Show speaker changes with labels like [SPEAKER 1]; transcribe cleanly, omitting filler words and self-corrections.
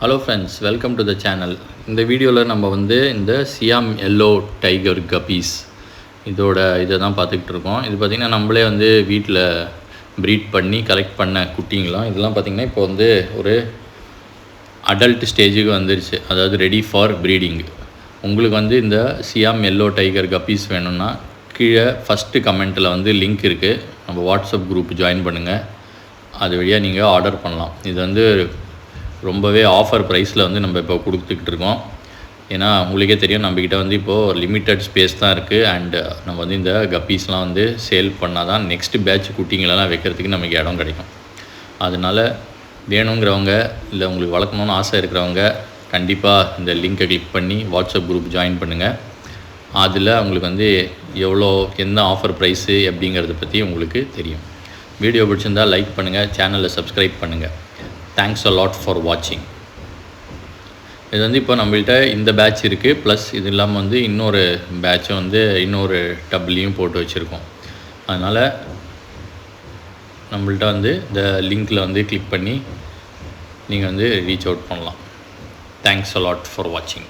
[SPEAKER 1] Hello friends, welcome to the channel. இந்த வீடியோவில் நம்ம வந்து இந்த சியாம் எல்லோ டைகர் கப்பீஸ் இதை தான் பார்த்துக்கிட்டு இருக்கோம். இது பார்த்திங்கன்னா நம்மளே வந்து வீட்டில் ப்ரீட் பண்ணி கலெக்ட் பண்ண குட்டிங்களாம். இதெல்லாம் பார்த்திங்கன்னா இப்போ வந்து ஒரு அடல்ட் ஸ்டேஜுக்கு வந்துருச்சு, அதாவது ரெடி ஃபார் ப்ரீடிங். உங்களுக்கு வந்து இந்த சியாம் எல்லோ டைகர் கப்பீஸ் வேணும்னா கீழே ஃபஸ்ட்டு கமெண்ட்டில் வந்து லிங்க் இருக்குது. நம்ம வாட்ஸ்அப் குரூப் ஜாயின் பண்ணுங்கள், அது வழியாக நீங்கள் ஆர்டர் பண்ணலாம். இது வந்து ரொம்பவே ஆஃபர் ப்ரைஸில் வந்து நம்ம இப்போ கொடுத்துக்கிட்டு இருக்கோம். ஏன்னா உங்களுக்கே தெரியும், நம்மக்கிட்ட வந்து இப்போது லிமிட்டட் ஸ்பேஸ் தான் இருக்குது. அண்டு நம்ம வந்து இந்த கப்பீஸ்லாம் வந்து சேல் பண்ணால் தான் நெக்ஸ்ட் பேட்ச் குட்டிங்களெல்லாம் வைக்கிறதுக்கு நமக்கு இடம் கிடைக்கும். அதனால் வேணுங்கிறவங்க, இல்லை உங்களுக்கு வளர்க்கணுன்னு ஆசை இருக்கிறவங்க கண்டிப்பாக இந்த லிங்க்கை கிளிக் பண்ணி வாட்ஸ்அப் குரூப் ஜாயின் பண்ணுங்கள். அதில் உங்களுக்கு வந்து எந்த ஆஃபர் ப்ரைஸு எப்படிங்கிறத பற்றி உங்களுக்கு தெரியும். வீடியோ பிடிச்சிருந்தால் லைக் பண்ணுங்கள், சேனலை சப்ஸ்கிரைப் பண்ணுங்கள். தேங்க்ஸ் அ லாட் ஃபார் வாட்சிங். இது வந்து இப்போ நம்மள்கிட்ட இந்த பேட்ச் இருக்குது, ப்ளஸ் இது இல்லாமல் வந்து இன்னொரு பேட்சை வந்து இன்னொரு டப்லேயும் போட்டு வச்சுருக்கோம். அதனால் நம்மள்கிட்ட வந்து இந்த லிங்க்கில் வந்து கிளிக் பண்ணி நீங்கள் வந்து ரீச் அவுட் பண்ணலாம். தேங்க்ஸ் அ லாட் ஃபார் வாட்சிங்.